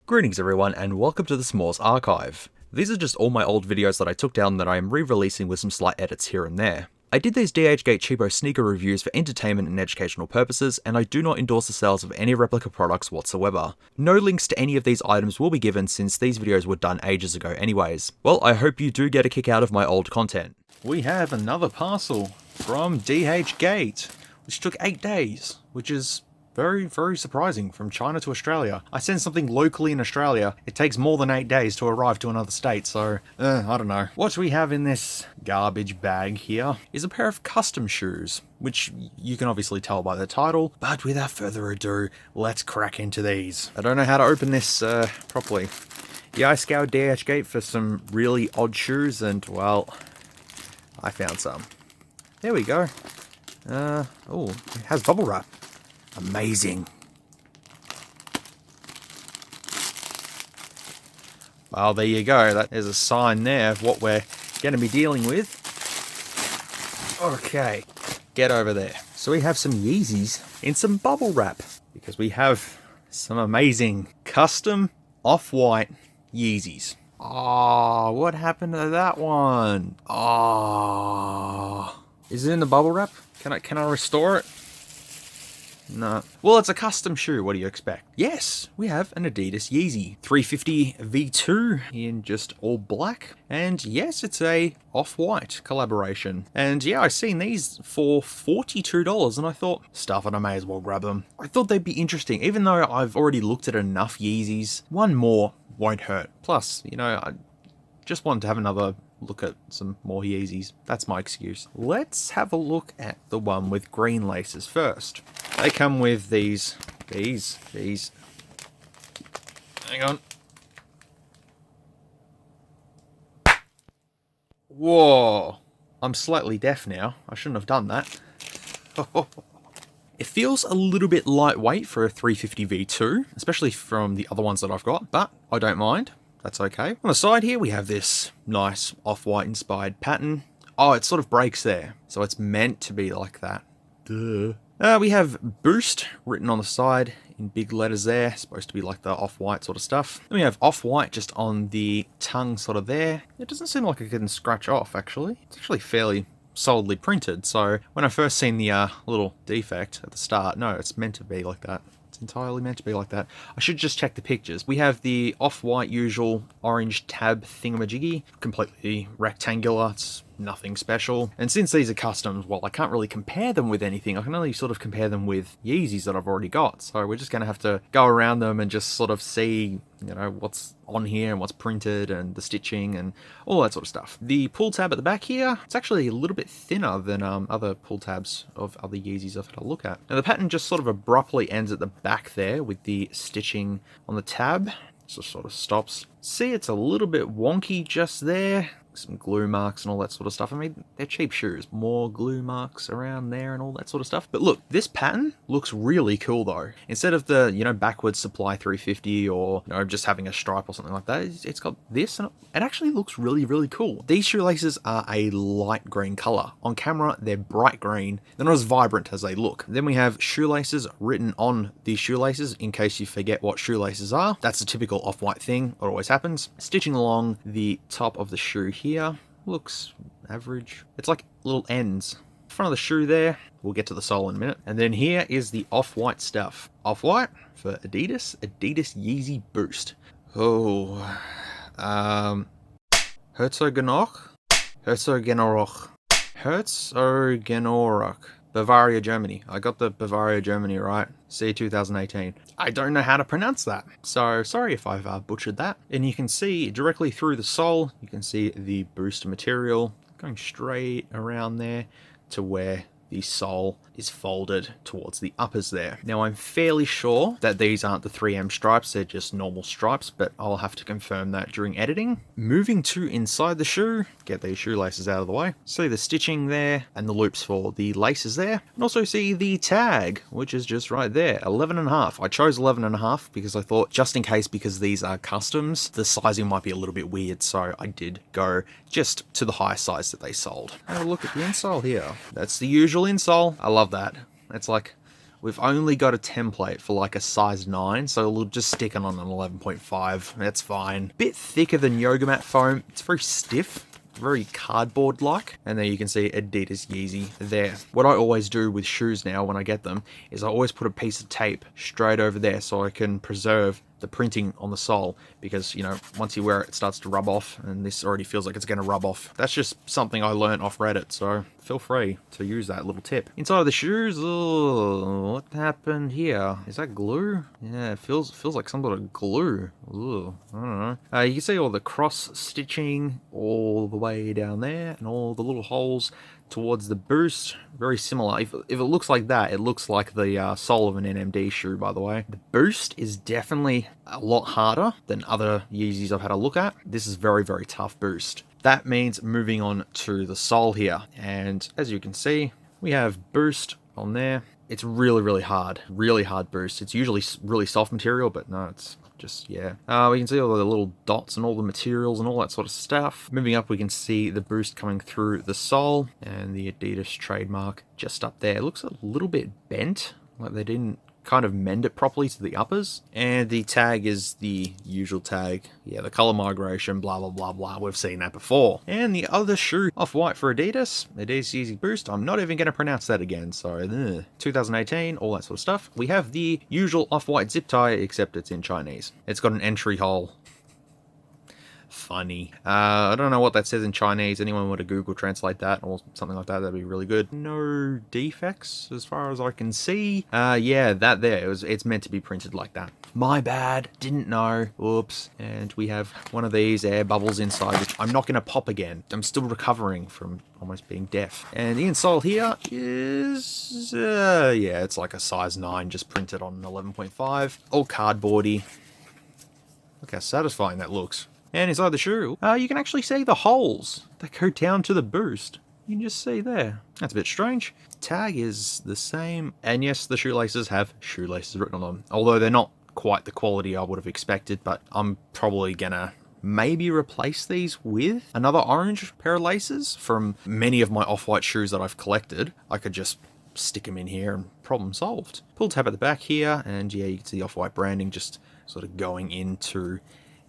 Greetings everyone and welcome to the SMOOREZ archive. These are just all my old videos that I took down that I am re-releasing with some slight edits here and there. I did these DHGate Cheapo sneaker reviews for entertainment and educational purposes, and I do not endorse the sales of any Replica products whatsoever. No links to any of these items will be given since these videos were done ages ago anyways. Well, I hope you do get a kick out of my old content. We have another parcel from DHGate, which took 8 days, which is very surprising, from China to Australia. I send something locally in Australia, it takes more than 8 days to arrive to another state, so, I don't know. What we have in this garbage bag here is a pair of custom shoes, which you can obviously tell by the title, but without further ado, let's crack into these. I don't know how to open this properly. Yeah, I scoured DHGate for some really odd shoes, and, well, I found some. There we go. Oh, it has bubble wrap. Amazing. Well, there you go. There's a sign there of what we're going to be dealing with. Okay, get over there. So we have some Yeezys in some bubble wrap, because we have some amazing custom off-white Yeezys. Oh, what happened to that one? Oh, is it in the bubble wrap? Can I restore it? No. Well, it's a custom shoe. What do you expect? Yes, we have an ADIDAS YEEZY 350 V2 in just all black. And yes, it's a off-white collaboration. And yeah, I seen these for $42 and I thought, stuff it, I may as well grab them. I thought they'd be interesting, even though I've already looked at enough Yeezys. One more won't hurt. Plus, you know, I just wanted to have another look at some more Yeezys. That's my excuse. Let's have a look at the one with green laces first. They come with these. Hang on. Whoa. I'm slightly deaf now. I shouldn't have done that. It feels a little bit lightweight for a 350 V2, especially from the other ones that I've got, but I don't mind. That's okay. On the side here, we have this nice off-white inspired pattern. Oh, it sort of breaks there. So it's meant to be like that. Duh. We have Boost written on the side in big letters there. Supposed to be like the off-white sort of stuff. Then we have off-white just on the tongue sort of there. It doesn't seem like it can scratch off, actually. It's actually fairly solidly printed. So when I first seen the little defect at the start, no, it's meant to be like that. It's entirely meant to be like that. I should just check the pictures. We have the off-white usual orange tab thingamajiggy, completely rectangular. It's nothing special. And since these are customs, well, I can't really compare them with anything. I can only sort of compare them with Yeezys that I've already got. So we're just going to have to go around them and just sort of see, you know, what's on here and what's printed and the stitching and all that sort of stuff. The pull tab at the back here, it's actually a little bit thinner than other pull tabs of other Yeezys I've had a look at. Now the pattern just sort of abruptly ends at the back there with the stitching on the tab. So sort of stops. See, it's a little bit wonky just there. Some glue marks and all that sort of stuff. I mean, they're cheap shoes. More glue marks around there and all that sort of stuff. But look, this pattern looks really cool though. Instead of the, you know, backwards supply 350 or, you know, just having a stripe or something like that, it's got this and it actually looks really cool. These shoelaces are a light green color. On camera, they're bright green. They're not as vibrant as they look. Then we have shoelaces written on these shoelaces in case you forget what shoelaces are. That's a typical off-white thing. It always happens. Stitching along the top of the shoe here looks average. It's like little ends. Front of the shoe there. We'll get to the sole in a minute. And then here is the off-white stuff. Off-white for ADIDAS YEEZY Boost. Oh, Herzogenaurach, Bavaria, Germany. I got the Bavaria, Germany right. See 2018. I don't know how to pronounce that, so sorry if I've butchered that. And you can see directly through the sole, you can see the boost material going straight around there to where the sole is folded towards the uppers there. Now I'm fairly sure that these aren't the 3M stripes, they're just normal stripes, but I'll have to confirm that during editing. Moving to inside the shoe, get these shoelaces out of the way. See the stitching there and the loops for the laces there. And also see the tag, which is just right there, 11.5. I chose 11.5 because I thought just in case, because these are customs, the sizing might be a little bit weird, so I did go just to the highest size that they sold. Have a look at the insole here. That's the usual insole. I love that. It's like we've only got a template for like a size 9, so we'll just stick it on an 11.5. That's fine. Bit thicker than yoga mat foam. It's very stiff, very cardboard-like. And there you can see Adidas Yeezy there. What I always do with shoes now when I get them is I always put a piece of tape straight over there so I can preserve the printing on the sole, because, you know, once you wear it, it starts to rub off, and this already feels like it's going to rub off. That's just something I learned off Reddit, so feel free to use that little tip. Inside of the shoes, oh, what happened here? Is that glue? Yeah, it feels like some sort of glue. Ugh, I don't know. You can see all the cross stitching all the way down there, and all the little holes towards the boost. Very similar. If it looks like that, it looks like the sole of an NMD shoe, by the way. The boost is definitely a lot harder than other Yeezys I've had a look at. This is very, very tough boost. That means moving on to the sole here. And as you can see, we have boost on there. It's really, really hard boost. It's usually really soft material, but no, it's just, yeah. We can see all the little dots and all the materials and all that sort of stuff. Moving up, we can see the boost coming through the sole and the Adidas trademark just up there. It looks a little bit bent, like they didn't kind of mend it properly to the uppers. And the tag is the usual tag. Yeah, the color migration, blah, blah, blah, blah. We've seen that before. And the other shoe, off-white for Adidas Yeezy Boost. I'm not even going to pronounce that again, so 2018, all that sort of stuff. We have the usual off-white zip tie, except it's in Chinese. It's got an entry hole. Funny. I don't know what that says in Chinese. Anyone want to Google translate that or something like that, that'd be really good. No defects as far as I can see. Yeah, that there, it's meant to be printed like that. My bad, didn't know. Oops. And we have one of these air bubbles inside, which I'm not going to pop again. I'm still recovering from almost being deaf. And the insole here is, yeah, it's like a size 9, just printed on an 11.5. All cardboardy. Look how satisfying that looks. And inside the shoe, you can actually see the holes that go down to the boost. You can just see there. That's a bit strange. Tag is the same. And yes, the shoelaces have shoelaces written on them. Although they're not quite the quality I would have expected, but I'm probably gonna maybe replace these with another orange pair of laces from many of my off-white shoes that I've collected. I could just stick them in here and problem solved. Pull tab at the back here, and yeah, you can see the off-white branding just sort of going into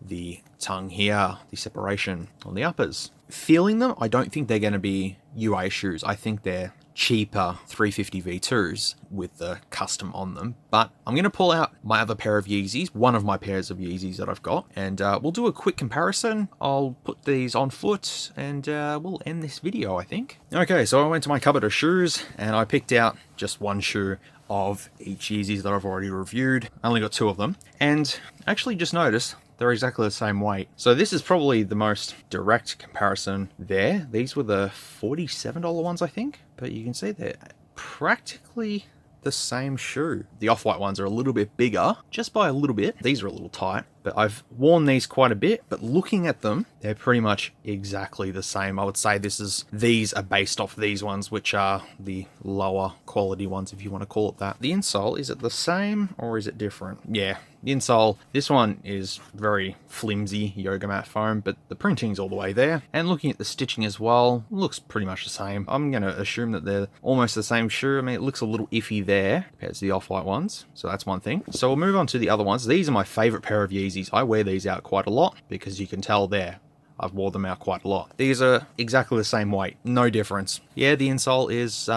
the tongue here, the separation on the uppers. Feeling them, I don't think they're going to be UA shoes. I think they're cheaper 350 V2s with the custom on them. But I'm going to pull out my other pair of Yeezys, one of my pairs of Yeezys that I've got, and we'll do a quick comparison. I'll put these on foot and we'll end this video, I think. Okay, so I went to my cupboard of shoes and I picked out just one shoe of each Yeezys that I've already reviewed. I only got 2 of them, and actually just noticed they're exactly the same weight. So this is probably the most direct comparison there. These were the $47 ones, I think. But you can see they're practically the same shoe. The off-white ones are a little bit bigger, just by a little bit. These are a little tight, but I've worn these quite a bit, but looking at them, they're pretty much exactly the same. I would say these are based off these ones, which are the lower quality ones, if you want to call it that. The insole, is it the same or is it different? Yeah, the insole, this one is very flimsy yoga mat foam, but the printing's all the way there. And looking at the stitching as well, looks pretty much the same. I'm going to assume that they're almost the same shoe. I mean, it looks a little iffy there compared to the off-white ones, so that's one thing. So we'll move on to the other ones. These are my favorite pair of Yeezys. I wear these out quite a lot because you can tell there. I've wore them out quite a lot. These are exactly the same weight, no difference. Yeah, the insole is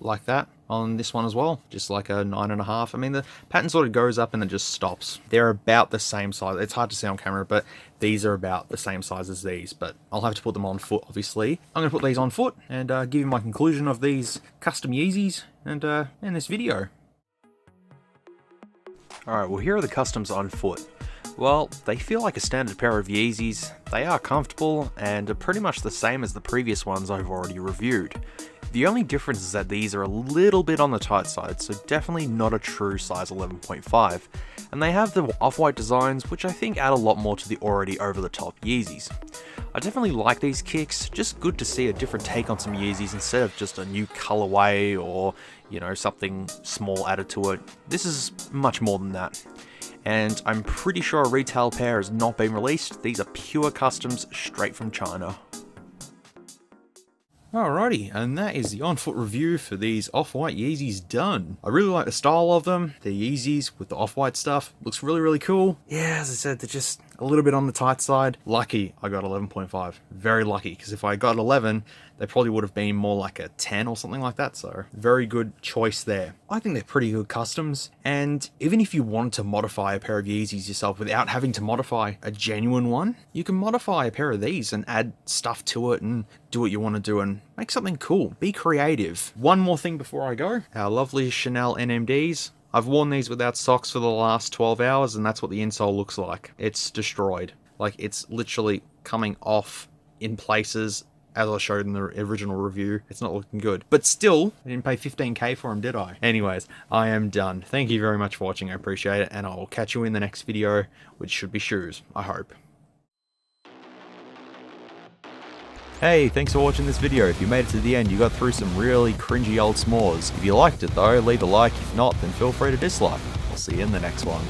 like that on this one as well, just like a 9.5. I mean, the pattern sort of goes up and then just stops. They're about the same size. It's hard to see on camera, but these are about the same size as these, but I'll have to put them on foot, obviously. I'm going to put these on foot and give you my conclusion of these custom Yeezys and end this video. Alright, well here are the customs on foot. Well, they feel like a standard pair of Yeezys, they are comfortable, and are pretty much the same as the previous ones I've already reviewed. The only difference is that these are a little bit on the tight side, so definitely not a true size 11.5, and they have the off-white designs, which I think add a lot more to the already over-the-top Yeezys. I definitely like these kicks, just good to see a different take on some Yeezys instead of just a new colorway or, you know, something small added to it. This is much more than that. And I'm pretty sure a retail pair has not been released. These are pure customs straight from China. Alrighty, and that is the on-foot review for these off-white Yeezys done. I really like the style of them. The Yeezys with the off-white stuff. Looks really, really cool. Yeah, as I said, they're just a little bit on the tight side. Lucky I got 11.5. Very lucky, because if I got 11, they probably would have been more like a 10 or something like that, so very good choice there. I think they're pretty good customs, and even if you wanted to modify a pair of Yeezys yourself without having to modify a genuine one, you can modify a pair of these and add stuff to it and do what you want to do and make something cool. Be creative. One more thing before I go. Our lovely Chanel NMDs. I've worn these without socks for the last 12 hours, and that's what the insole looks like. It's destroyed. Like, it's literally coming off in places, as I showed in the original review. It's not looking good. But still, I didn't pay 15k for them, did I? Anyways, I am done. Thank you very much for watching. I appreciate it, and I will catch you in the next video, which should be shoes, I hope. Hey, thanks for watching this video. If you made it to the end, you got through some really cringy old s'mores. If you liked it though, leave a like. If not, then feel free to dislike. I'll see you in the next one.